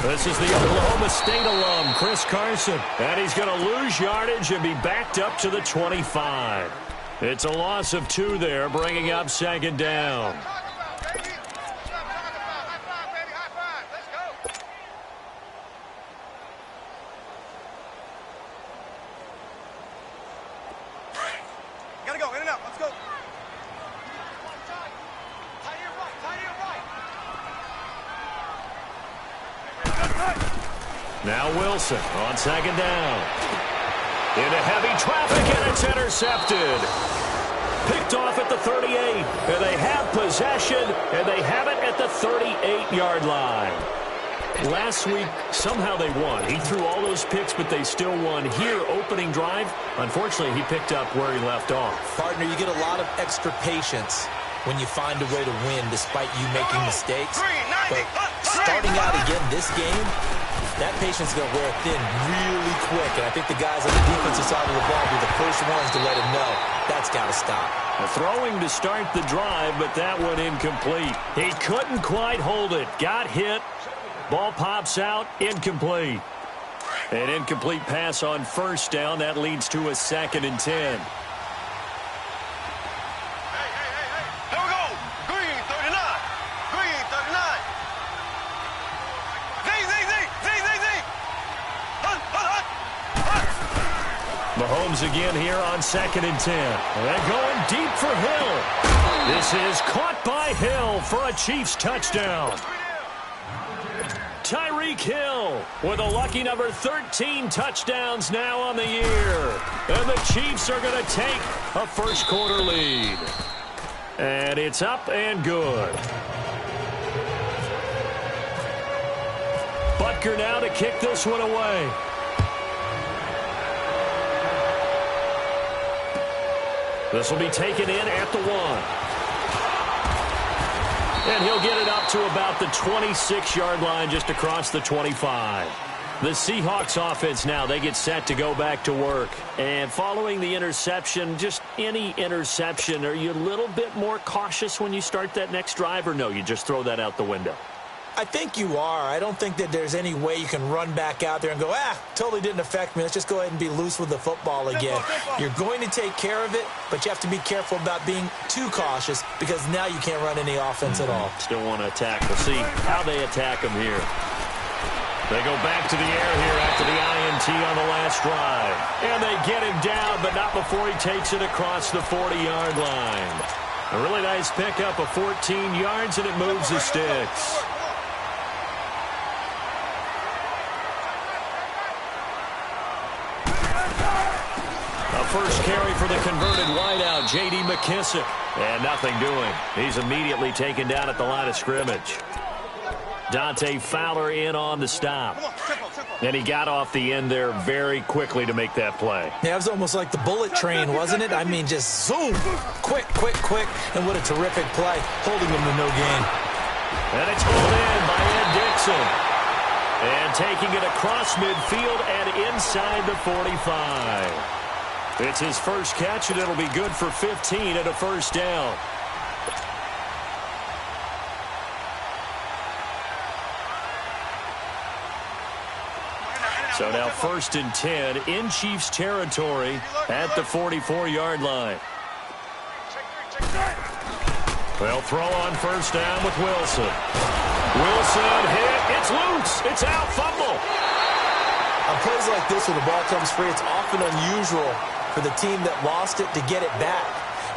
This is the Oklahoma State alum, Chris Carson. And he's going to lose yardage and be backed up to the 25. It's a loss of 2 there, bringing up second down. Gotta go, in and out, let's go. Now Wilson on second down. Into heavy traffic, and it's intercepted. Picked off at the 38. And they have possession, and they have it at the 38-yard line. Last week, somehow they won. He threw all those picks, but they still won. Here, opening drive, unfortunately, he picked up where he left off. Partner, you get a lot of extra patience when you find a way to win despite you making mistakes. But starting out again this game, that patience is going to wear thin really quick. And I think the guys on the defensive side of the ball will be the first ones to let him know that's got to stop. Throwing to start the drive, but that one incomplete. He couldn't quite hold it. Got hit. Ball pops out. Incomplete. An incomplete pass on first down. That leads to a 2nd and 10. Mahomes again here on 2nd and 10. And going deep for Hill. This is caught by Hill for a Chiefs touchdown. Tyreek Hill with a lucky number 13 touchdowns now on the year. And the Chiefs are going to take a first-quarter lead. And it's up and good. Butker now to kick this one away. This will be taken in at the 1. And he'll get it up to about the 26-yard line, just across the 25. The Seahawks offense now, they get set to go back to work. And following the interception, just any interception, are you a little bit more cautious when you start that next drive, or no, you just throw that out the window? I think you are. I don't think that there's any way you can run back out there and go, totally didn't affect me. Let's just go ahead and be loose with the football again. You're going to take care of it, but you have to be careful about being too cautious because now you can't run any offense at all. Still want to attack. We'll see how they attack him here. They go back to the air here after the INT on the last drive. And they get him down, but not before he takes it across the 40-yard line. A really nice pickup of 14 yards, and it moves the sticks. First carry for the converted wideout, J.D. McKissick. And nothing doing. He's immediately taken down at the line of scrimmage. Dante Fowler in on the stop. And he got off the end there very quickly to make that play. Yeah, it was almost like the bullet train, wasn't it? I mean, just zoom. Quick, quick, quick. And what a terrific play, holding him to no gain. And it's hauled in by Ed Dixon. And taking it across midfield and inside the 45. It's his first catch, and it'll be good for 15 and a first down. So now 1st and 10 in Chiefs territory at the 44-yard line. They'll throw on first down with Wilson. Wilson hit. It's loose. It's out. Fumble. On plays like this, when the ball comes free, it's often unusual for the team that lost it to get it back.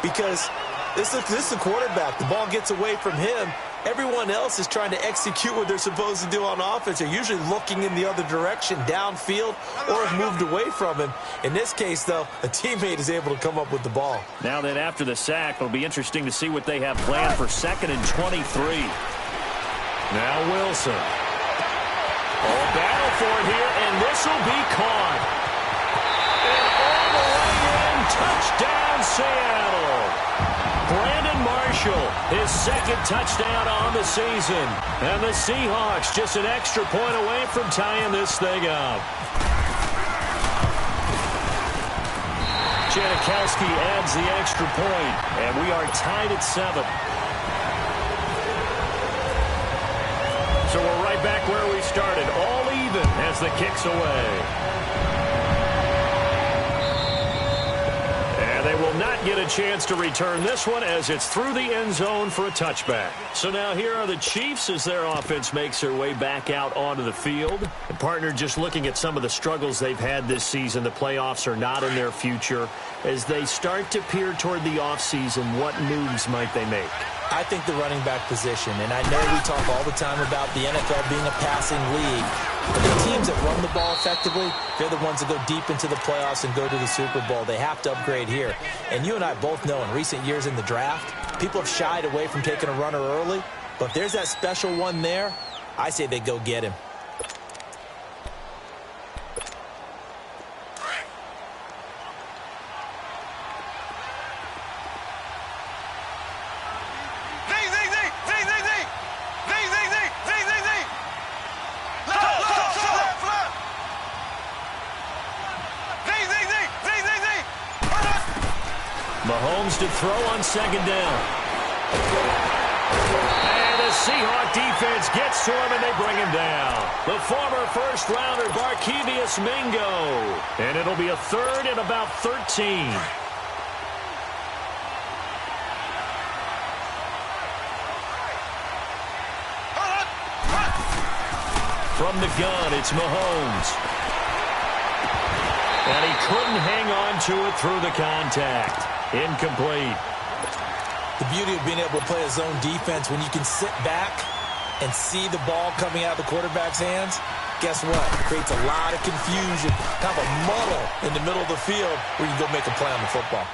Because this is the quarterback. The ball gets away from him. Everyone else is trying to execute what they're supposed to do on offense. They're usually looking in the other direction, downfield, or have moved away from him. In this case, though, a teammate is able to come up with the ball. Now that after the sack, it'll be interesting to see what they have planned for 2nd and 23. Now Wilson. Oh, battle for it here, and this will be caught. And all the way in, touchdown Seattle. Brandon Marshall, his 2nd touchdown on the season. And the Seahawks just an extra point away from tying this thing up. Janikowski adds the extra point, and we are tied at 7. So we're right back where we started, all even as the kick's away. And they will not get a chance to return this one as it's through the end zone for a touchback. So now here are the Chiefs as their offense makes their way back out onto the field. And partner, just looking at some of the struggles they've had this season, the playoffs are not in their future. As they start to peer toward the offseason, what moves might they make? I think the running back position, and I know we talk all the time about the NFL being a passing league, but the teams that run the ball effectively, they're the ones that go deep into the playoffs and go to the Super Bowl. They have to upgrade here. And you and I both know in recent years in the draft, people have shied away from taking a runner early, but if there's that special one there, I say they go get him. Mahomes to throw on second down. And the Seahawk defense gets to him, and they bring him down. The former first-rounder, Barkevious Mingo. And it'll be a third and about 13. From the gun, it's Mahomes. And he couldn't hang on to it through the contact. Incomplete. The beauty of being able to play a zone defense when you can sit back and see the ball coming out of the quarterback's hands, guess what? It creates a lot of confusion, kind of a muddle in the middle of the field where you go make a play on the football.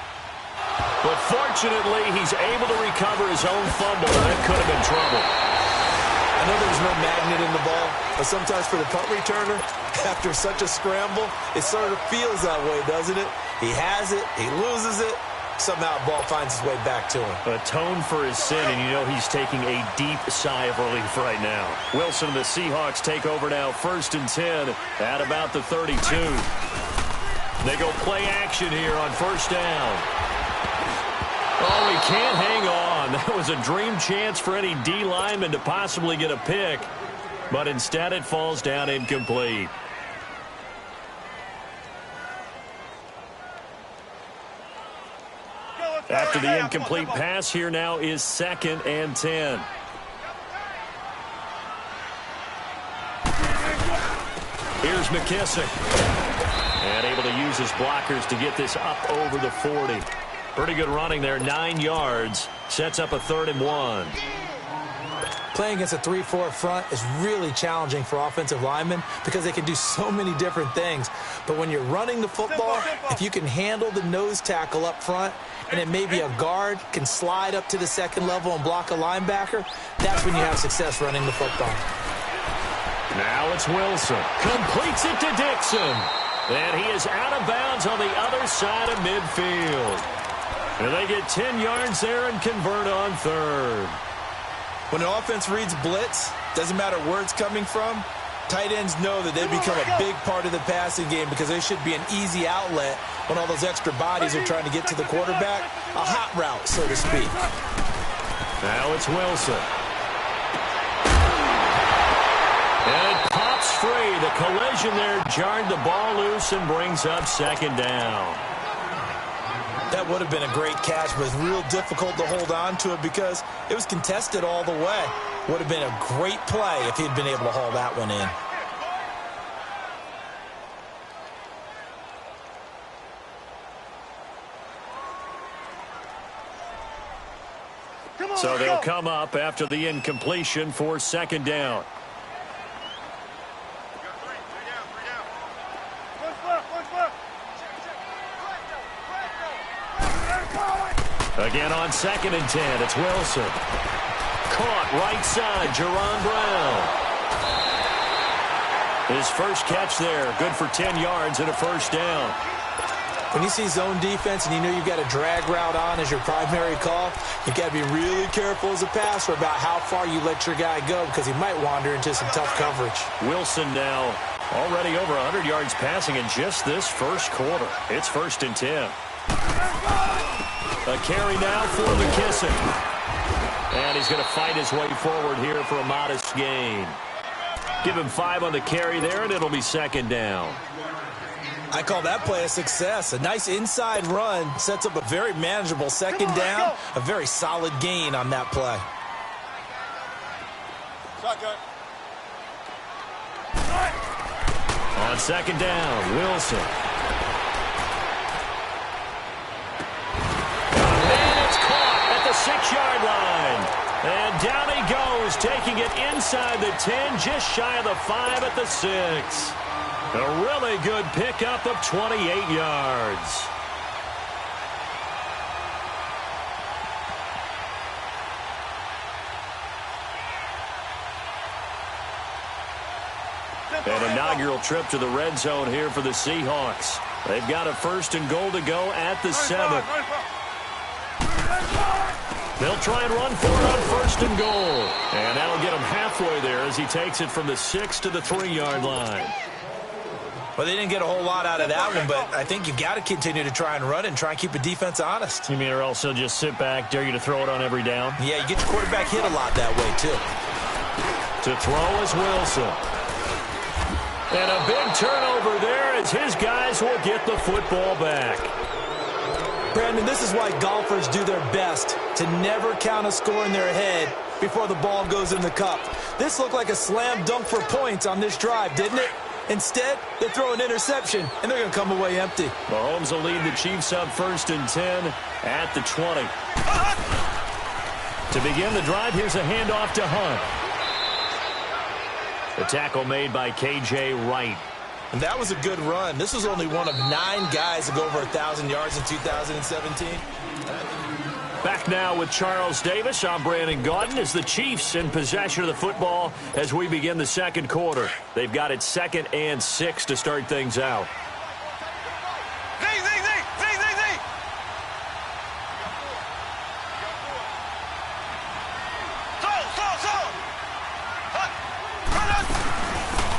But fortunately, he's able to recover his own fumble, and that could have been trouble. I know there's no magnet in the ball, but sometimes for the punt returner, after such a scramble, it sort of feels that way, doesn't it? He has it, he loses it, somehow the ball finds its way back to him. Atone for his sin, and you know he's taking a deep sigh of relief right now. Wilson and the Seahawks take over now, 1st and 10 at about the 32. They go play action here on 1st down. Oh, he can't hang on. That was a dream chance for any D lineman to possibly get a pick, but instead it falls down incomplete. After the incomplete pass, here now is 2nd and 10. Here's McKissick. And able to use his blockers to get this up over the 40. Pretty good running there, 9 yards. Sets up a 3rd and 1. Playing against a 3-4 front is really challenging for offensive linemen because they can do so many different things. But when you're running the football, if you can handle the nose tackle up front, and then maybe a guard can slide up to the 2nd level and block a linebacker, that's when you have success running the football. Now it's Wilson. Completes it to Dixon. And he is out of bounds on the other side of midfield. And they get 10 yards there and convert on 3rd. When an offense reads blitz, doesn't matter where it's coming from, tight ends know that they become a big part of the passing game because they should be an easy outlet when all those extra bodies are trying to get to the quarterback. A hot route, so to speak. Now it's Wilson. And it pops free. The collision there jarred the ball loose and brings up 2nd down. That would have been a great catch, but it's real difficult to hold on to it because it was contested all the way. Would have been a great play if he'd been able to haul that one in. So they'll come up after the incompletion for 2nd down. Again on 2nd and 10, it's Wilson. Caught right side, Jerron Brown. His first catch there, good for 10 yards and a 1st down. When you see zone defense and you know you've got a drag route on as your primary call, you've got to be really careful as a passer about how far you let your guy go because he might wander into some tough coverage. Wilson now already over 100 yards passing in just this first quarter. It's 1st and 10. A carry now for McKissick. And he's going to fight his way forward here for a modest gain. Give him 5 on the carry there, and it'll be second down. I call that play a success. A nice inside run sets up a very manageable second down. A very solid gain on that play. Shotgun. On second down, Wilson. And it's caught at the 6-yard line. And down he goes, taking it inside the 10, just shy of the 5 at the 6. A really good pickup of 28 yards. An inaugural trip to the red zone here for the Seahawks. They've got a 1st and goal to go at the 7. They'll try and run for it on 1st and goal. And that'll get him halfway there as he takes it from the 6 to the 3-yard line. Well, they didn't get a whole lot out of that one, but I think you've got to continue to try and run and try and keep the defense honest. You mean or else he'll just sit back, dare you to throw it on every down? Yeah, you get your quarterback hit a lot that way, too. To throw is Wilson. And a big turnover there as his guys will get the football back. Brandon, this is why golfers do their best to never count a score in their head before the ball goes in the cup. This looked like a slam dunk for points on this drive, didn't it? Instead, they throw an interception, and they're going to come away empty. Mahomes will lead the Chiefs up 1st and 10 at the 20. To begin the drive, here's a handoff to Hunt. The tackle made by K.J. Wright. And that was a good run. This was only one of 9 guys to go over 1,000 yards in 2017. Back now with Charles Davis. I'm Brandon Gaudin as the Chiefs in possession of the football as we begin the second quarter. They've got it 2nd and 6 to start things out. Z.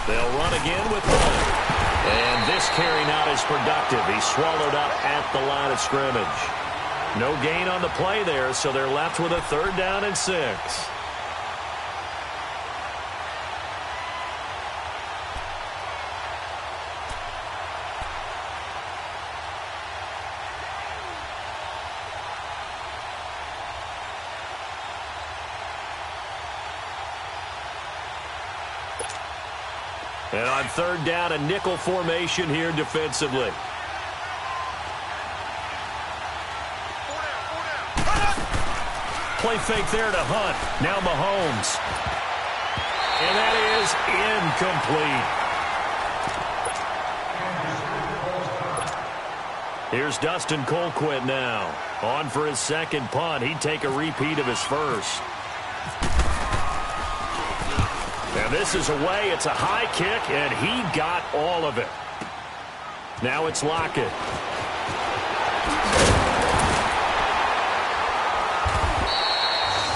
They'll run again with Hunt. And this carry not as productive. He's swallowed up at the line of scrimmage. No gain on the play there, so they're left with a 3rd down and 6. And on 3rd down, a nickel formation here defensively. Play fake there to Hunt. Now Mahomes. And that is incomplete. Here's Dustin Colquitt now. On for his 2nd punt. He'd take a repeat of his 1st. And this is away. It's a high kick, and he got all of it. Now it's Lockett.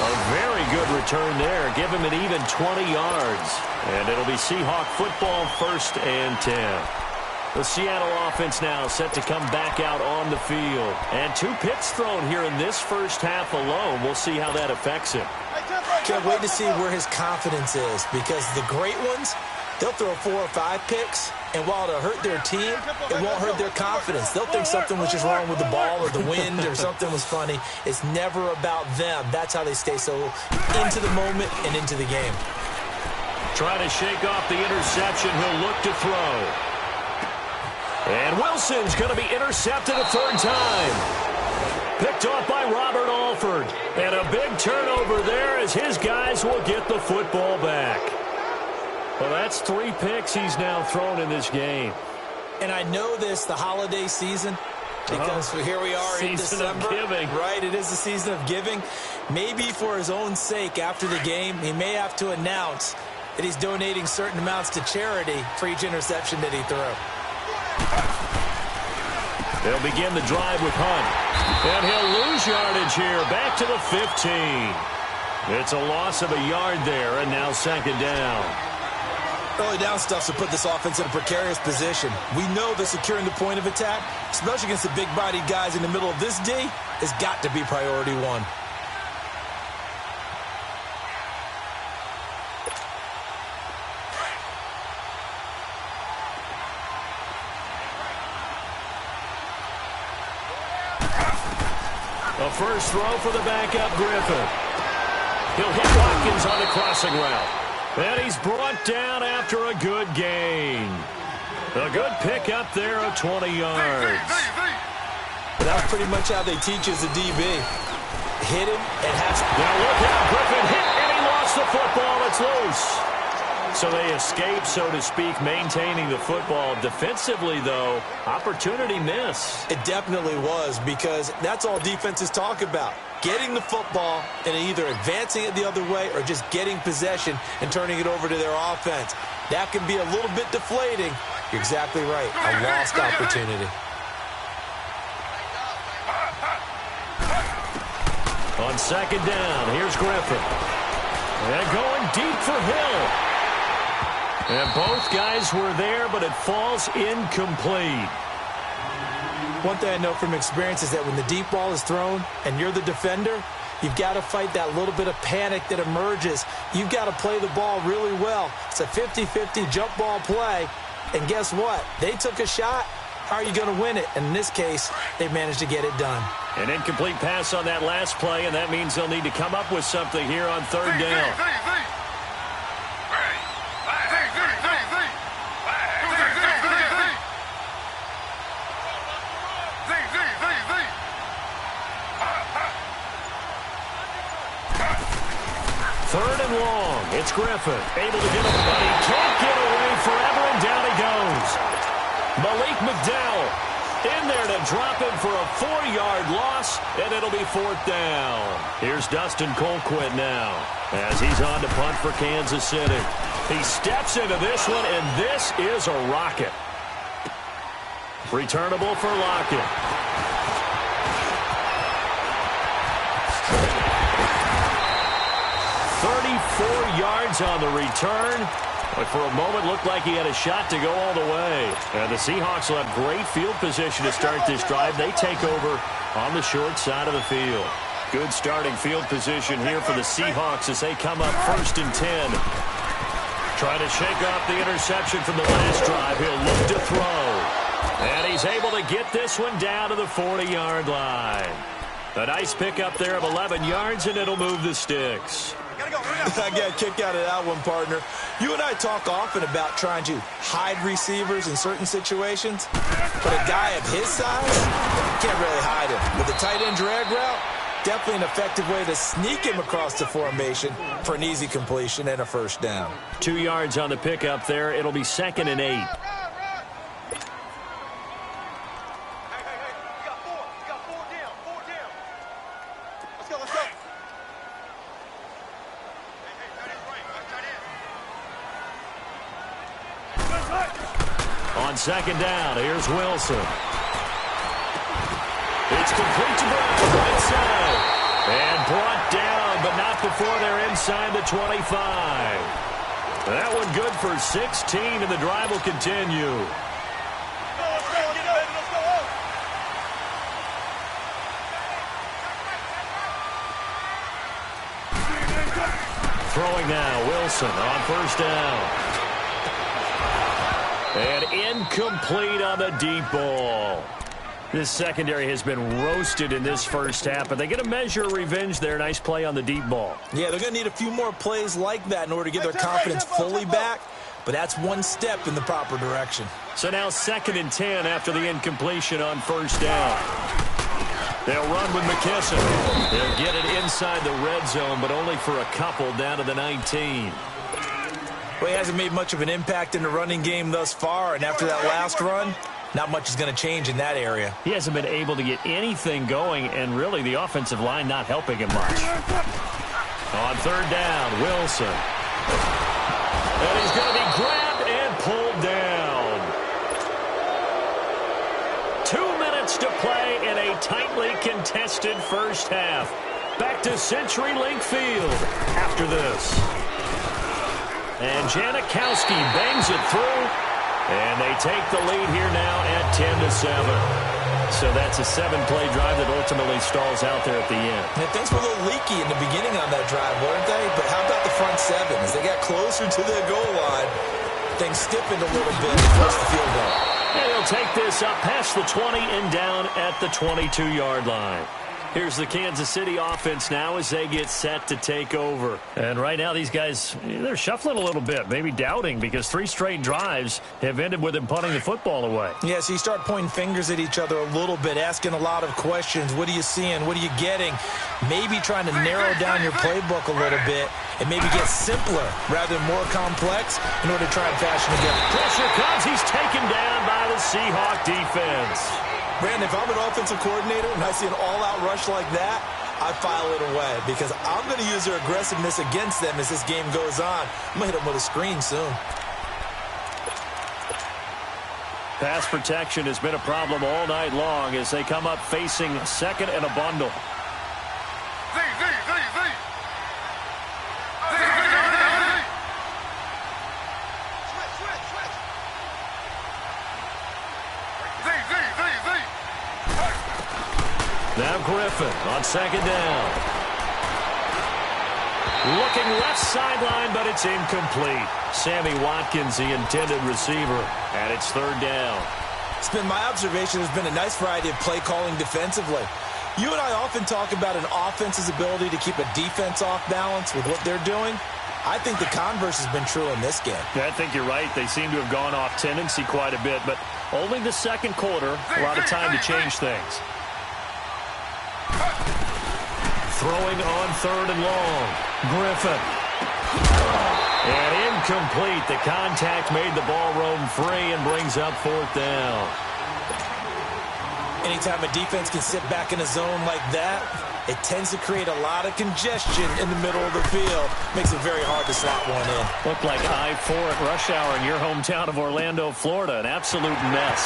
A very good return there. Give him an even 20 yards. And it'll be Seahawk football 1st and 10. The Seattle offense now set to come back out on the field. And 2 picks thrown here in this first half alone. We'll see how that affects him. Can't wait to see where his confidence is, because the great ones, they'll throw 4 or 5 picks, and while it'll hurt their team, it won't hurt their confidence. They'll think something was just wrong with the ball or the wind or something was funny. It's never about them. That's how they stay so into the moment and into the game. Trying to shake off the interception. He'll look to throw. And Wilson's going to be intercepted a 3rd time. Picked off by Robert Alford. And a big turnover there as his guys will get the football back. Well, that's 3 picks he's now thrown in this game. And I know this, the holiday season, because here we are in December. Season of giving. Right, it is the season of giving. Maybe for his own sake after the game, he may have to announce that he's donating certain amounts to charity for each interception that he threw. They'll begin the drive with Hunt. And he'll lose yardage here, back to the 15. It's a loss of a yard there, and now 2nd down. Early down stuff to put this offense in a precarious position. We know that securing the point of attack, especially against the big-bodied guys in the middle of this D, has got to be priority one. A first throw for the backup Griffin. He'll hit Watkins on the crossing route. And he's brought down after a good gain. A good pick up there of 20 yards. That's pretty much how they teach as a DB. Hit him and have... Now look out, Griffin hit and he lost the football. It's loose. So they escape, so to speak, maintaining the football. Defensively, though, opportunity miss. It definitely was, because that's all defenses talk about. Getting the football and either advancing it the other way or just getting possession and turning it over to their offense. That can be a little bit deflating. You're exactly right. A lost opportunity. On second down, here's Griffin. And going deep for Hill. And both guys were there, but it falls incomplete. One thing I know from experience is that when the deep ball is thrown and you're the defender, you've got to fight that little bit of panic that emerges. You've got to play the ball really well. It's a 50-50 jump ball play. And guess what? They took a shot. How are you going to win it? And in this case, they managed to get it done. An incomplete pass on that last play, and that means they'll need to come up with something here on third down. Third and long. It's Griffin. Able to get him, but he can't get away forever, and down he goes. Malik McDowell in there to drop him for a 4-yard loss, and it'll be fourth down. Here's Dustin Colquitt now as he's on to punt for Kansas City. He steps into this one, and this is a rocket. Returnable for Lockett. 34 yards on the return. But for a moment, looked like he had a shot to go all the way. And the Seahawks will have great field position to start this drive. They take over on the short side of the field. Good starting field position here for the Seahawks as they come up first and 10. Trying to shake off the interception from the last drive. He'll look to throw. And he's able to get this one down to the 40-yard line. A nice pickup there of 11 yards, and it'll move the sticks. I got a kick out of that one, partner. You and I talk often about trying to hide receivers in certain situations, but a guy of his size, you can't really hide him. With the tight end drag route, definitely an effective way to sneak him across the formation for an easy completion and a first down. 2 yards on the pickup there. It'll be 2nd and 8. On second down, here's Wilson. It's complete to Brown, right side. And brought down, but not before they're inside the 25. That one good for 16, and the drive will continue. Throwing now, Wilson on first down. And incomplete on the deep ball. This secondary has been roasted in this first half, but they get a measure of revenge there. Nice play on the deep ball. Yeah, they're going to need a few more plays like that in order to get their confidence fully back, but that's one step in the proper direction. So now 2nd and 10 after the incompletion on first down. They'll run with McKesson. They'll get it inside the red zone, but only for a couple down to the 19. Well, he hasn't made much of an impact in the running game thus far, and after that last run, not much is going to change in that area. He hasn't been able to get anything going, and really the offensive line not helping him much. On third down, Wilson. And he's going to be grabbed and pulled down. 2 minutes to play in a tightly contested first half. Back to CenturyLink Field after this. And Janikowski bangs it through. And they take the lead here now at 10-7. So that's a 7-play drive that ultimately stalls out there at the end. Yeah, things were a little leaky in the beginning on that drive, weren't they? But how about the front seven? As they got closer to the goal line, things stiffened a little bit and forced the field goal. And he'll take this up past the 20 and down at the 22-yard line. Here's the Kansas City offense now as they get set to take over. And right now these guys, they're shuffling a little bit, maybe doubting, because 3 straight drives have ended with them punting the football away. Yeah, so you start pointing fingers at each other a little bit, asking a lot of questions. What are you seeing? What are you getting? Maybe trying to narrow down your playbook a little bit and maybe get simpler rather than more complex in order to try and fashion together. Pressure comes. He's taken down by the Seahawk defense. Brandon, if I'm an offensive coordinator and I see an all-out rush like that, I file it away because I'm going to use their aggressiveness against them as this game goes on. I'm going to hit them with a screen soon. Pass protection has been a problem all night long as they come up facing second and a bundle. Now Griffin on second down. Looking left sideline, but it's incomplete. Sammy Watkins, the intended receiver, and it's third down. It's been my observation there's been a nice variety of play calling defensively. You and I often talk about an offense's ability to keep a defense off balance with what they're doing. I think the converse has been true in this game. Yeah, I think you're right. They seem to have gone off tendency quite a bit, but only the second quarter, a lot of time to change things. Throwing on third and long. Griffin. And incomplete. The contact made the ball roam free and brings up fourth down. Anytime a defense can sit back in a zone like that, it tends to create a lot of congestion in the middle of the field. Makes it very hard to slot one in. Looked like I-4 at rush hour in your hometown of Orlando, Florida. An absolute mess.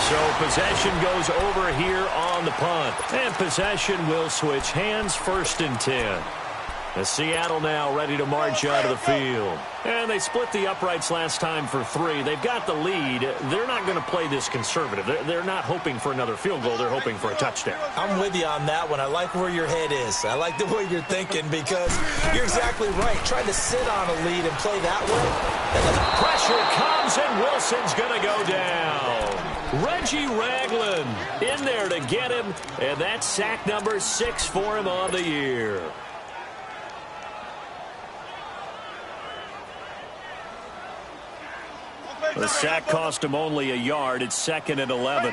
So possession goes over here on the punt. And possession will switch hands, first and 10. As Seattle now ready to march out of the field. And they split the uprights last time for 3. They've got the lead. They're not going to play this conservative. They're not hoping for another field goal. They're hoping for a touchdown. I'm with you on that one. I like where your head is. I like the way you're thinking because you're exactly right. Trying to sit on a lead and play that way. Pressure comes and Wilson's going to go down. Reggie Ragland in there to get him. And that's sack number 6 for him on the year. The sack cost him only a yard. It's second and 11.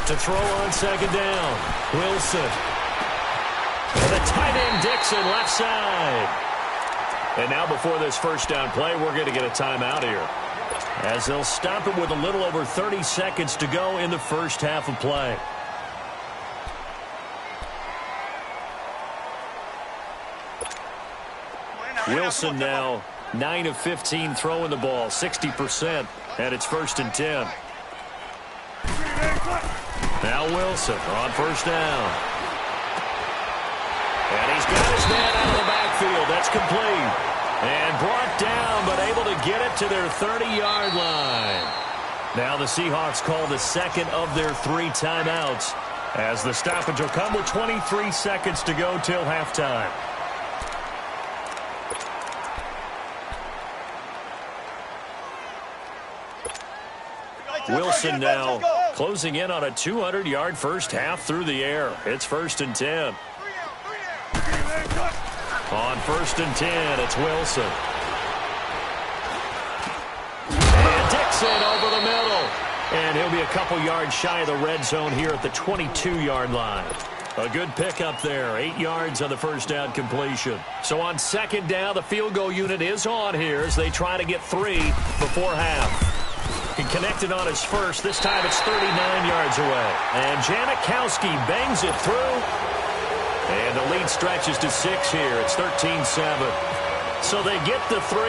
To throw on second down. Wilson. And the tight end Dixon left side. And now before this first down play, we're going to get a timeout here. As they'll stop it with a little over 30 seconds to go in the first half of play. Wilson now 9 of 15 throwing the ball, 60%, and it's first and 10. Now Wilson on first down. And he's got his man out of the backfield. That's complete. And brought down, but able to get it to their 30-yard line. Now the Seahawks call the second of their 3 timeouts as the stoppage will come with 23 seconds to go till halftime. Wilson now closing in on a 200-yard first half through the air. It's first and 10. On first and 10, it's Wilson. And Dixon over the middle. And he'll be a couple yards shy of the red zone here at the 22-yard line. A good pickup there. 8 yards on the first down completion. So on second down, the field goal unit is on here as they try to get 3 before half. He connected on his first. This time it's 39 yards away. And Janikowski bangs it through. And the lead stretches to 6 here. It's 13-7. So they get the 3,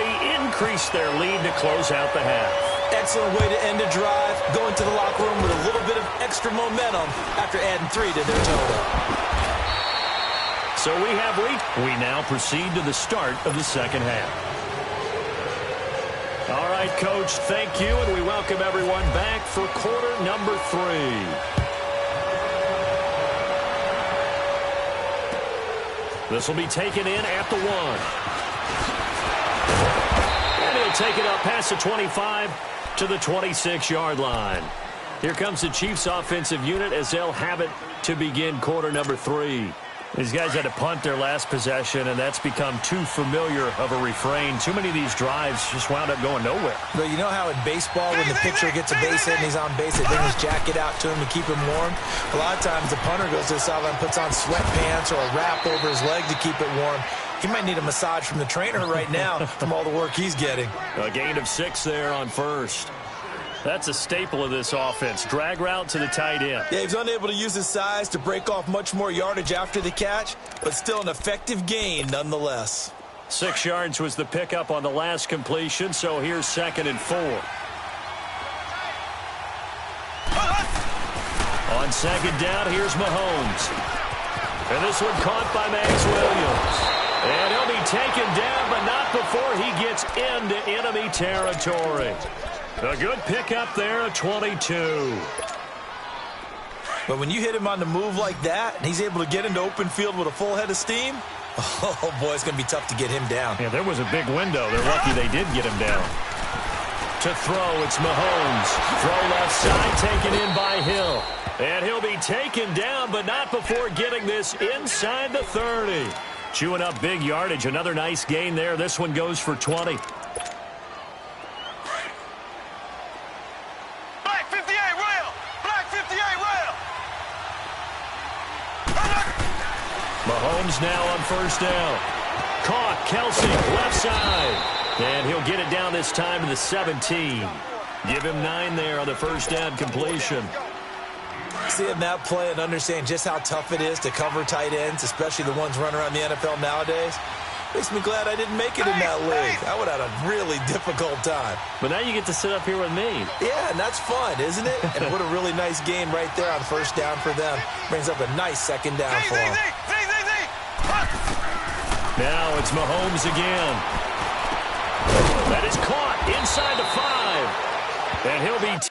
increase their lead to close out the half. Excellent way to end a drive, go into the locker room with a little bit of extra momentum after adding 3 to their total. So we now proceed to the start of the second half. All right, Coach, thank you, and we welcome everyone back for quarter number 3. This will be taken in at the 1. And he'll take it up past the 25 to the 26-yard line. Here comes the Chiefs offensive unit as they'll have it to begin quarter number 3. These guys had to punt their last possession, and that's become too familiar of a refrain. Too many of these drives just wound up going nowhere. But you know how in baseball, when the pitcher gets a base hit and he's on base, they bring his jacket out to him to keep him warm? A lot of times the punter goes to the sideline, puts on sweatpants or a wrap over his leg to keep it warm. He might need a massage from the trainer right now from all the work he's getting. A gain of 6 there on first. That's a staple of this offense. Drag route to the tight end. Yeah, he's unable to use his size to break off much more yardage after the catch, but still an effective gain nonetheless. 6 yards was the pickup on the last completion, so here's 2nd and 4. On 2nd down, here's Mahomes. And this one caught by Max Williams. And he'll be taken down, but not before he gets into enemy territory. A good pickup there, a 22. But when you hit him on the move like that, and he's able to get into open field with a full head of steam, oh, boy, it's going to be tough to get him down. Yeah, there was a big window. They're lucky they did get him down. To throw, it's Mahomes. Throw left side, taken in by Hill. And he'll be taken down, but not before getting this inside the 30. Chewing up big yardage. Another nice gain there. This one goes for 20. Mahomes now on 1st down. Caught, Kelsey, left side. And he'll get it down this time to the 17. Give him 9 there on the 1st down completion. Seeing that play and understand just how tough it is to cover tight ends, especially the ones running around the NFL nowadays, makes me glad I didn't make it in that league. I would have had a really difficult time. But now you get to sit up here with me. Yeah, and that's fun, isn't it? And what a really nice game right there on 1st down for them. Brings up a nice 2nd down for them. Now it's Mahomes again. That is caught inside the 5. And he'll be...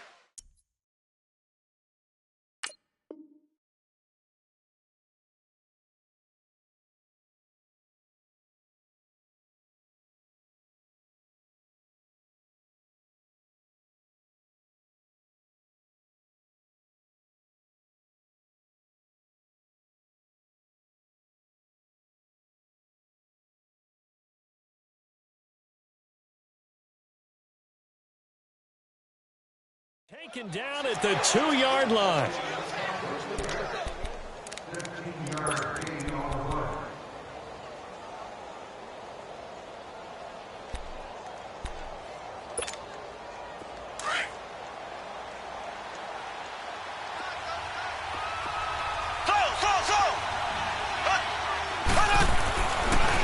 Taken down at the 2-yard line.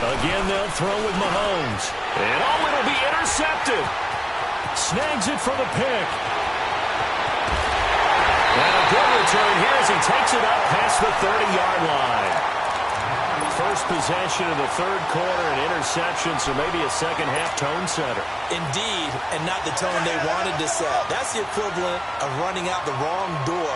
Again, they'll throw with Mahomes. And oh, it'll be intercepted. Snags it for the pick. And a good return here as he takes it up past the 30-yard line. First possession of the 3rd quarter, an interception, so maybe a second-half tone setter. Indeed, and not the tone they wanted to set. That's the equivalent of running out the wrong door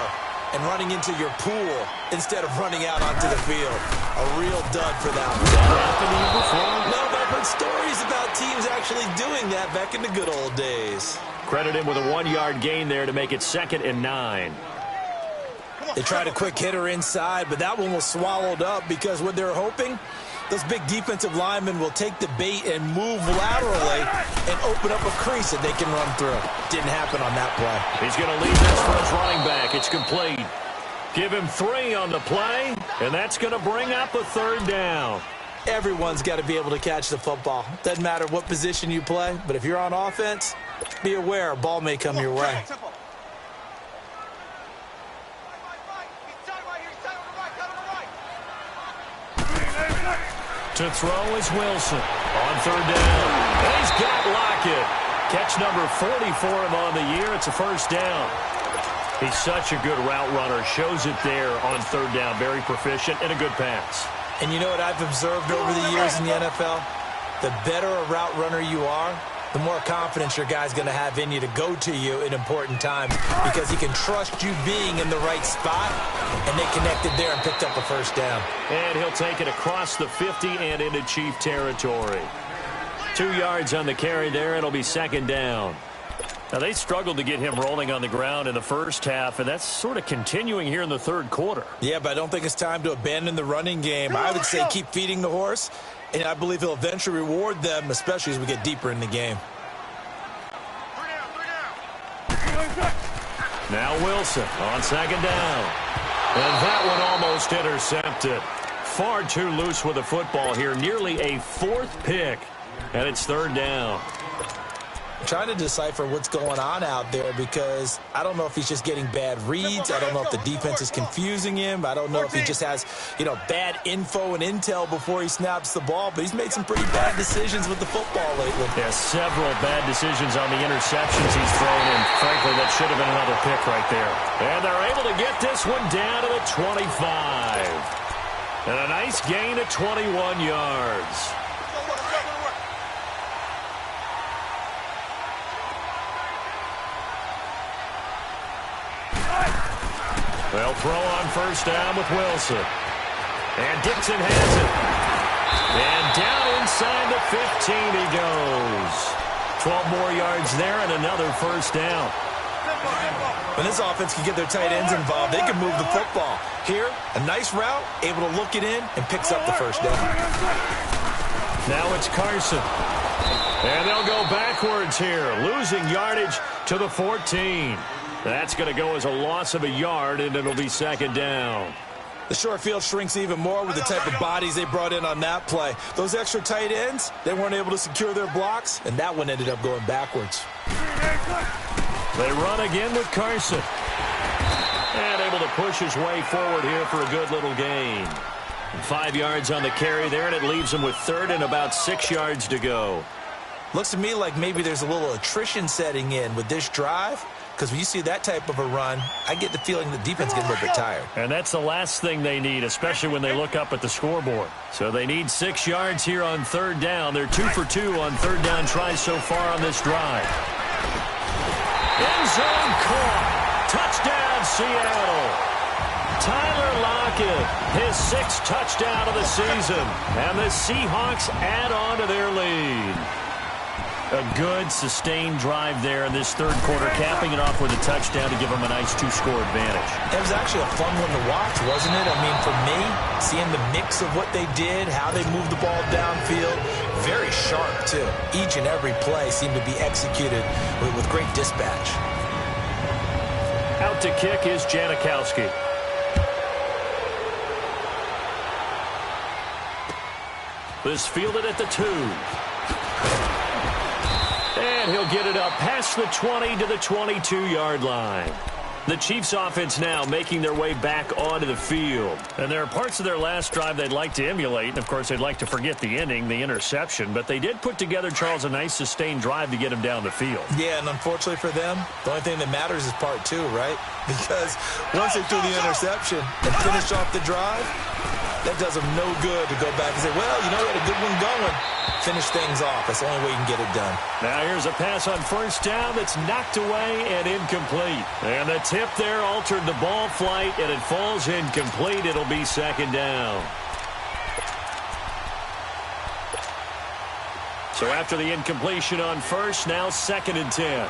and running into your pool instead of running out onto the field. A real dud for that one. That happened to you before? No, but I've heard stories about teams actually doing that back in the good old days. Credit him with a 1-yard gain there to make it 2nd and 9. They tried a quick hitter inside, but that one was swallowed up because what they're hoping, those big defensive linemen will take the bait and move laterally and open up a crease that they can run through. Didn't happen on that play. He's going to leave this for his running back. It's complete. Give him 3 on the play, and that's going to bring up a 3rd down. Everyone's got to be able to catch the football. Doesn't matter what position you play, but if you're on offense, be aware a ball may come your way. To throw is Wilson on 3rd down. And he's got Lockett. Catch number 40 for him on the year. It's a first down. He's such a good route runner. Shows it there on third down. Very proficient and a good pass. And you know what I've observed over the years in the NFL? The better a route runner you are, the more confidence your guy's going to have in you to go to you in important times because he can trust you being in the right spot, and they connected there and picked up a first down. And he'll take it across the 50 and into Chief territory. 2 yards on the carry there. It'll be second down. Now, they struggled to get him rolling on the ground in the first half, and that's sort of continuing here in the third quarter. Yeah, but I don't think it's time to abandon the running game. I would say keep feeding the horse, and I believe he'll eventually reward them, especially as we get deeper in the game. Now Wilson on second down. And that one almost intercepted. Far too loose with the football here. Nearly a fourth pick. And it's third down. Trying to decipher what's going on out there because I don't know if he's just getting bad reads. I don't know if the defense is confusing him. I don't know if he just has, bad info and intel before he snaps the ball. But he's made some pretty bad decisions with the football lately. Yeah, several bad decisions on the interceptions he's thrown in. Frankly, that should have been another pick right there. And they're able to get this one down to the 25. And a nice gain of 21 yards. They'll throw on first down with Wilson. And Dixon has it. And down inside the 15 he goes. 12 more yards there and another first down. When this offense can get their tight ends involved, they can move the football. Here, a nice route, able to look it in, and picks up the first down. Now it's Carson. And they'll go backwards here, losing yardage to the 14. That's going to go as a loss of a yard, and it'll be second down. The short field shrinks even more with the type of bodies they brought in on that play. Those extra tight ends, they weren't able to secure their blocks, and that one ended up going backwards. They run again with Carson. And able to push his way forward here for a good little gain. 5 yards on the carry there, and it leaves him with third and about 6 yards to go. Looks to me like maybe there's a little attrition setting in with this drive. Because when you see that type of a run, I get the feeling the defense gets a little bit tired. And that's the last thing they need, especially when they look up at the scoreboard. So they need 6 yards here on third down. They're 2 for 2 on third down tries so far on this drive. End zone caught. Touchdown, Seattle. Tyler Lockett, his 6th touchdown of the season. And the Seahawks add on to their lead. A good, sustained drive there in this third quarter, capping it off with a touchdown to give them a nice 2-score advantage. It was actually a fun one to watch, wasn't it? I mean, for me, seeing the mix of what they did, how they moved the ball downfield, very sharp, too. Each and every play seemed to be executed with great dispatch. Out to kick is Janikowski. This fielded at the 2. And he'll get it up past the 20 to the 22-yard line. The Chiefs offense now making their way back onto the field. And there are parts of their last drive they'd like to emulate. And, of course, they'd like to forget the ending, the interception. But they did put together, Charles, a nice sustained drive to get him down the field. Yeah, and unfortunately for them, the only thing that matters is part 2, right? Because once they threw the interception and finished off the drive, that does them no good to go back and say, well, we had a good one going. Finish things off. That's the only way you can get it done. Now here's a pass on first down that's knocked away and incomplete. And the tip there altered the ball flight, and it falls incomplete. It'll be second down. So after the incompletion on first, now second and 10.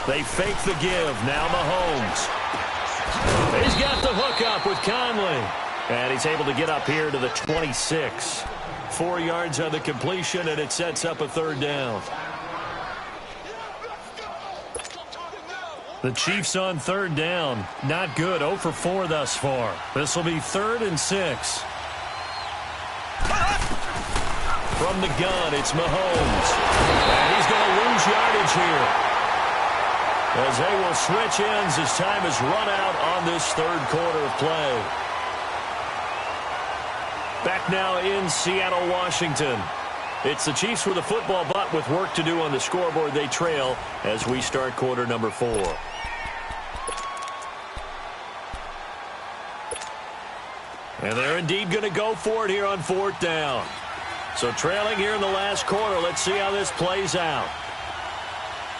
They fake the give. Now Mahomes. He's got the hook up with Conley. And he's able to get up here to the 26. 4 yards on the completion, and it sets up a third down. The Chiefs on third down. Not good. 0 for 4 thus far. This will be 3rd and 6. From the gun, it's Mahomes. And he's going to lose yardage here, as they will switch ends as time is run out on this third quarter of play. Back back now in Seattle, Washington. It's the Chiefs with the football, but with work to do on the scoreboard. They trail as we start quarter number 4. And they're indeed going to go for it here on 4th down. So trailing here in the last quarter. Let's see how this plays out.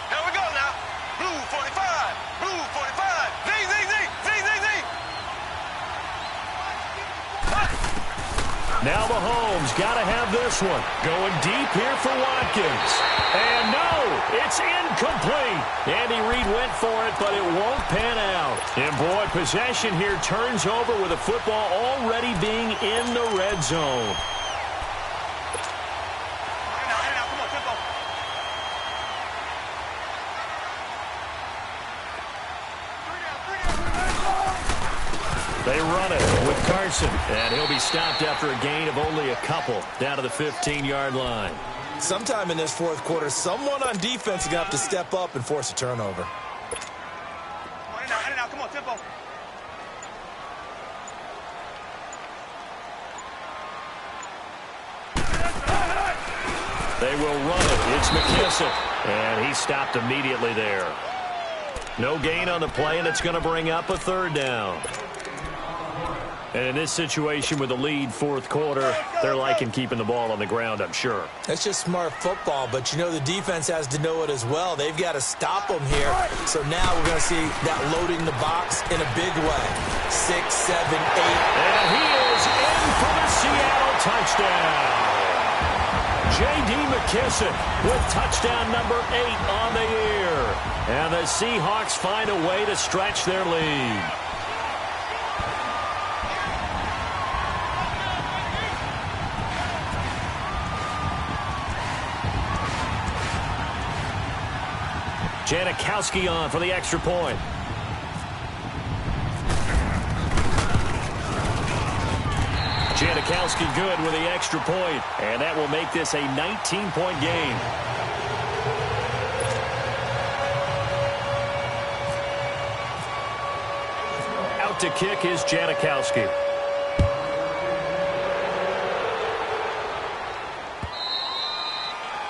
Here we go now. Blue 45. Blue 45. Z, Z, Z, Z, Z, Z. Now Mahomes got to have this one. Going deep here for Watkins. And no, it's incomplete. Andy Reid went for it, but it won't pan out. And boy, possession here turns over with the football already being in the red zone. Hey now, come on, tempo. They run it with Carson, and he'll be stopped after a gain of only a couple down to the 15-yard line. Sometime in this 4th quarter, someone on defense is going to have to step up and force a turnover. Hey now, come on, tempo. They will run it. It's McKissick, and he stopped immediately there. No gain on the play, and it's going to bring up a 3rd down. And in this situation with the lead 4th quarter, they're liking keeping the ball on the ground, I'm sure. That's just smart football, but you know the defense has to know it as well. They've got to stop them here. So now we're going to see that loading the box in a big way. 6, 7, 8. And he is in for the Seattle touchdown. J.D. McKissick with touchdown number 8 on the year. And the Seahawks find a way to stretch their lead. Janikowski on for the extra point. Janikowski good with the extra point, and that will make this a 19-point game. Out to kick is Janikowski.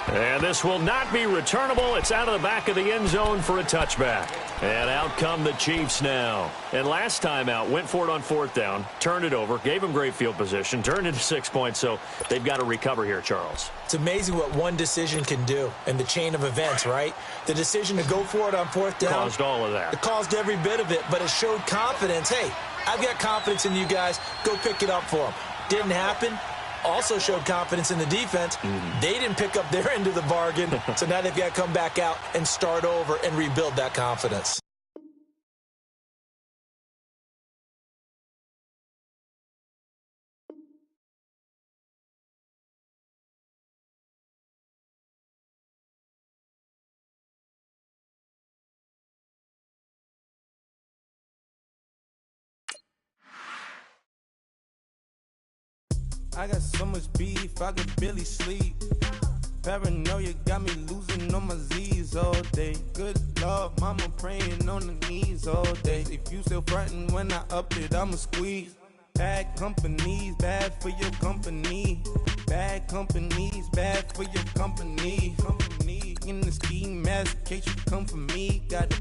And this will not be returnable. It's out of the back of the end zone for a touchback. And out come the Chiefs now. And last time out, went for it on 4th down, turned it over, gave them great field position, turned into 6 points, so they've got to recover here, Charles. It's amazing what one decision can do in the chain of events, right? The decision to go for it on 4th down. Caused all of that. It caused every bit of it, but it showed confidence. Hey, I've got confidence in you guys. Go pick it up for them. Didn't happen. Also showed confidence in the defense. They didn't pick up their end of the bargain, so now they've got to come back out and start over and rebuild that confidence. I got so much beef, I could barely sleep. Paranoia got me losing on my Z's all day. Good Lord, mama praying on the knees all day. If you still frontin' when I up it, I'ma squeeze. Bad companies, bad for your company. Bad companies, bad for your company. In the ski mask in case you come for me. Got it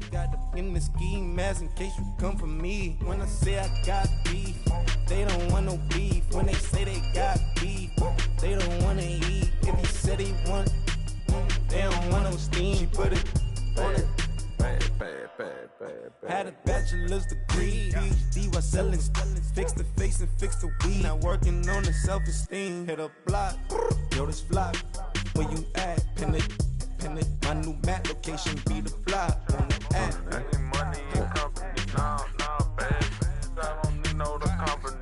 in the ski mask in case you come for me. When I say I got beef, they don't want no beef. When they say they got beef, they don't want to eat. If you said they want, they don't want no steam. She put it on it. Had a bachelor's degree, PhD while selling, fix the face and fix the weed. Now working on the self-esteem. Hit a block, yo this flop. Where you at? Pin it. My new map location be the flop on the app. Any money in company? No, baby. I don't need no the company.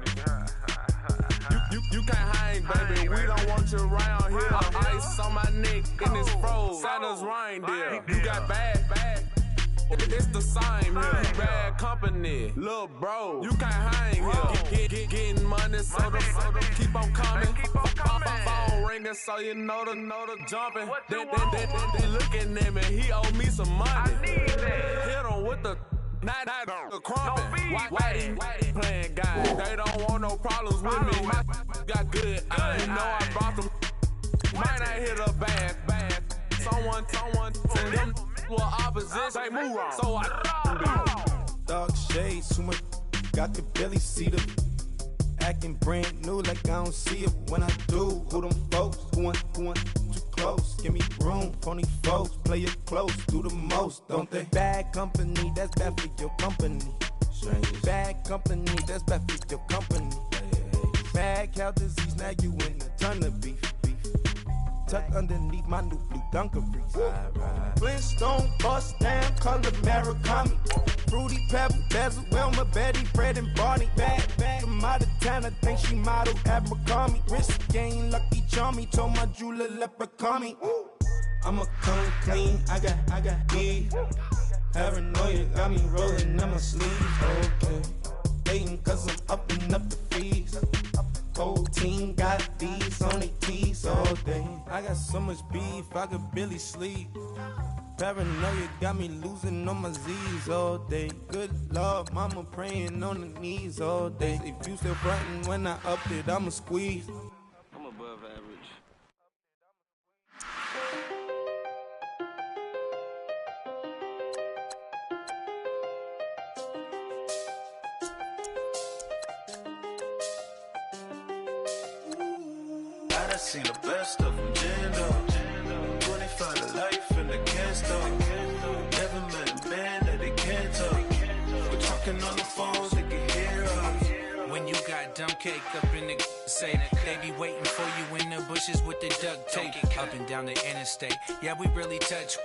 You can't hang, baby. We don't want you around here. Ice on my neck and it's froze. Santa's reindeer. You got bad. It's the same here. You bad company, little bro. You can't hang here. Getting money, so the keep on coming. Phone ringing, so you know the jumping. They looking at me. He owe me some money. I need that. Hit him with the. Not the crumping. Why playing guys? They don't want no problems with me. got good. You know I brought them. Might not hit a bad. Someone send them for opposition. Say move wrong. So I dark shades, too much got the belly see them. Acting brand new like I don't see it when I do. Who them folks? Who want too close? Give me room, phony folks. Play it close, do the most, don't they? Bad company, that's bad for your company. Bad company, that's bad for your company. Bad cow disease, now you in a ton of beef. Tucked underneath my new blue Dunkaroos. Flintstone, bust down, color Murakami. Fruity Pebble, Bezel, Wilma, Betty, Fred, and Barney. Bad, from out of town, I think she model Abercrombie. Wrist game, Lucky Charmy, told my jeweler, leprechaun. I'ma come clean, I got beef. Paranoia got me rolling on my sleeves, okay. Hating cause I'm upping up the fees. Whole team got these on their tees all day. I got so much beef, I could barely sleep. Paranoia got me losing on my Z's all day. Good Lord, mama praying on the knees all day. If you still frontin' when I up it, I'ma squeeze. I'm above average. I done seen the best of them, Jando. 25 to life in the can't stop. Never met a man that they can't talk. We're talking on the phones, they can hear us. When you got dumb cake up in the say that they be waiting for you in the bushes with the duct tape up and down the interstate. Yeah, we really touch.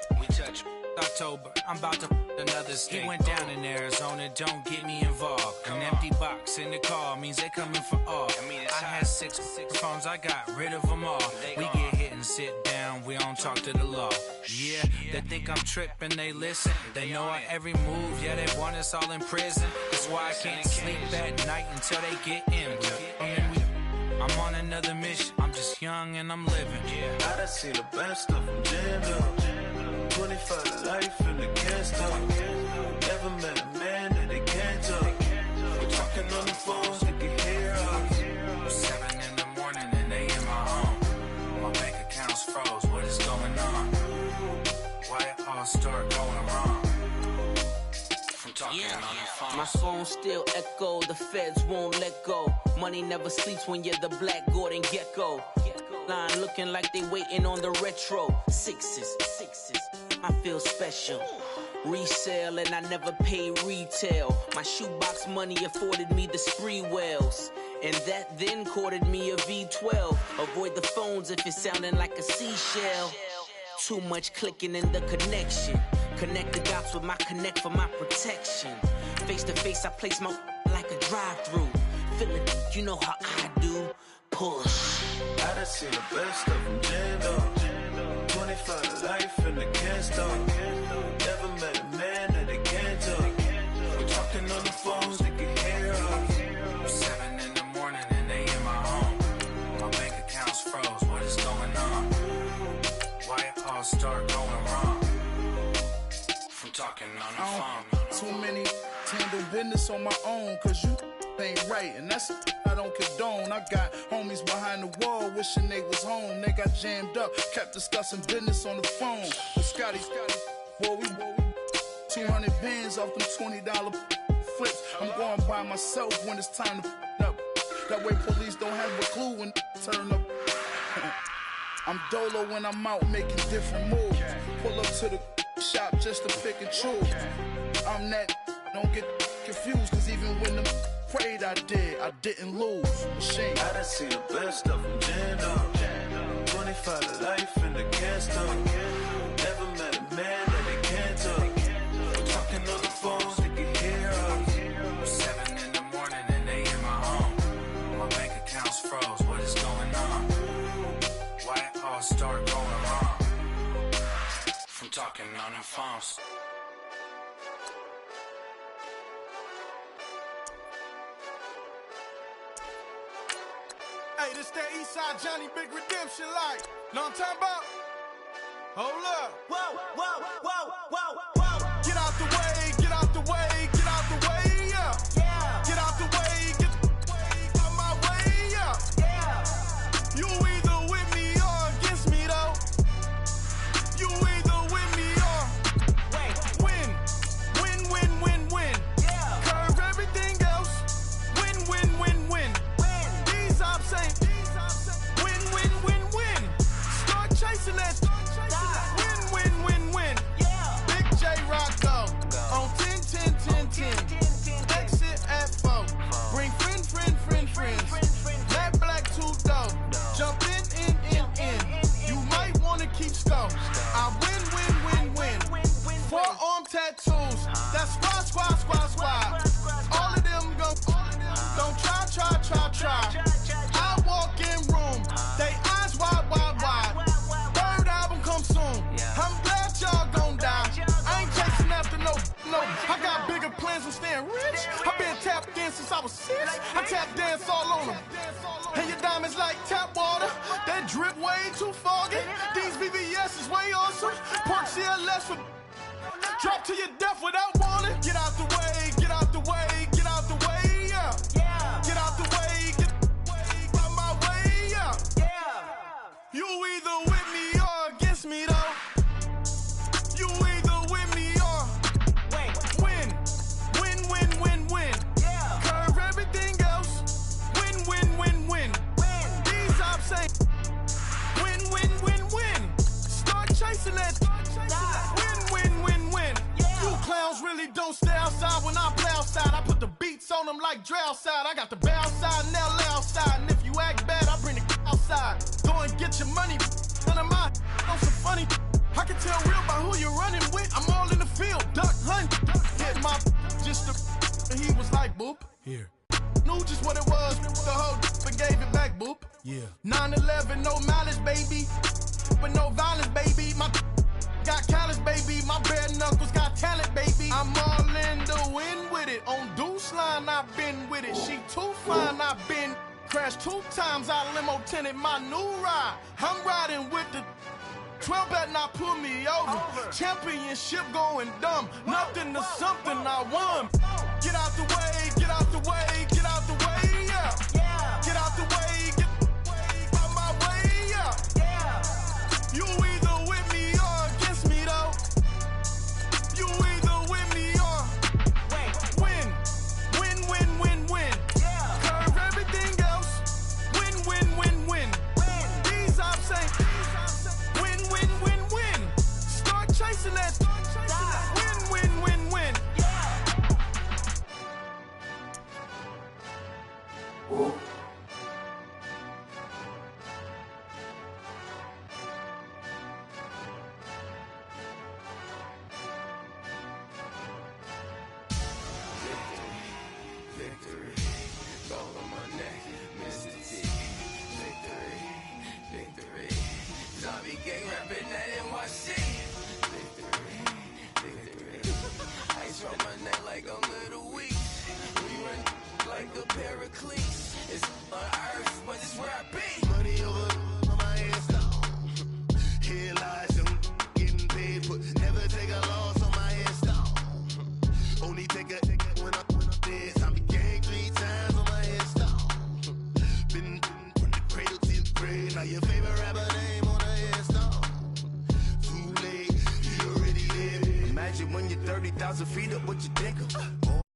October, I'm about to another state. He went down in Arizona, don't get me involved. An empty box in the car means they coming for all. I had six phones, I got rid of them all. We get hit and sit down, we don't talk to the law. Yeah, they think I'm tripping, they listen. They know our every move, yeah, they want us all in prison. That's why I can't sleep at night until they get in. I'm on another mission, I'm just young and I'm living. I done seen the best of them, Jando. 25 to life in the can't stop. Never met a man that they can't talk. We're talking on the phones, they can hear us. 7 in the morning and they in my home. My bank account's froze, what is going on? Why it all start going wrong? From talking on the phone. My phone still echo, the feds won't let go. Money never sleeps when you're the Black Gordon Gecko. Line looking like they waiting on the retro. Sixes, I feel special. Resale and I never pay retail. My shoebox money afforded me the spree wells. And that then courted me a V12. Avoid the phones if it's sounding like a seashell. Too much clicking in the connection. Connect the dots with my connect for my protection. Face to face, I place my like a drive-through. Feeling, you know how I do. Push. I done seen the best of them, Jando. 25 to life in the can't stop. Never met a man that they can't talk. We're talking on the phones, they can hear us. 7 in the morning and they in my home. My bank account's froze, what is going on? Why it all start going wrong? From talking on the phone. Too many handle business on my own, cause you ain't right, and that's I don't condone. I got homies behind the wall wishing they was home. They got jammed up, kept discussing business on the phone. But Scotty, boy, we 200 bands off them $20 flips. I'm going by myself when it's time to up. That way police don't have a clue when turn up. I'm dolo when I'm out making different moves. Pull up to the shop just to pick and choose. I'm that, don't get confused, cause even when the prayed I didn't lose. Machine. I done seen the best of them, Jando. 25 to life in the can't stop. Never met a man that they can't talk. We're talking on the phones, they can hear us. 7 in the morning and they in my home. My bank account's froze, what is going on? Why it all start going wrong? From talking on the phones. Hey, this that Eastside Johnny Big Redemption like. Know what I'm talking about? Hold up. Whoa, whoa, whoa, whoa, whoa. Get out the way, get out the way, get out the way, yeah. Yeah. Get out the way, get out my way, yeah. Yeah. chasing that. Win, win, win, win. Big J Rocco on 10, 10, 10, 10. Exit at 4. Bring friends. Black, 2 dough. Jump in. You might wanna keep score. I win. Forearm tattoos. That's squad. All of them go. Don't try. I walk in room. They eyes wide. Third album come soon. I'm glad y'all gon' die. I ain't chasing after no. I got bigger plans than staying rich. I been tapped in since I was 6. I tap dance all on them. And your diamonds like tap water. That drip way too foggy. These VVS is way awesome. Pork CLS for drop to your death without warning. Get out the way. Yeah. Get out the way. Get out my way. Yeah. You either with me or against me though. You either with me or win. Curve everything else. Win. These ops say win. Start chasing that. Win. You clowns really don't stay outside when I play outside. I put the beats on them like Dre outside. I got the bow side and they'll lay outside. And if you act bad, I bring the outside. Go and get your money. None of my on some funny. I can tell real by who you're running with. I'm all in the field. Duck hunt. Hit my just and he was like boop. Here. Knew just what it was. The whole but gave it back boop. Yeah. 9/11, no malice, baby. But no violence, baby. My got callous, baby. My bare knuckles got talent, baby. I'm all in the wind with it. On Deuce line, I've been with it. She too fine, I've been crashed 2 times. I limo tinted my new ride. I'm riding with the 12 better not pull me over. Championship going dumb. Nothing to something I won. Get out the way. Yeah. Get out the way. Get out my way. Yeah. You either with me or against me though. You either with me or win. Curve everything else. Win. These ops ain't win. Start chasing that. Win. Victory, gold on my neck, Mr. T. Victory, zombie gang rapping that NYC. Victory, ice on my neck like I'm little weak. We run like a pair of cleats. It's on earth, but it's where I be. Money over on my headstone. Here lies them getting paid, but never take a loss on my headstone. Only take a when I'm dead. I be gang 3 times on my headstone. Been from the cradle to the grave. Now your favorite rapper name on the headstone. Too late, you already dead. Imagine when you're 30,000 feet up, what you think of?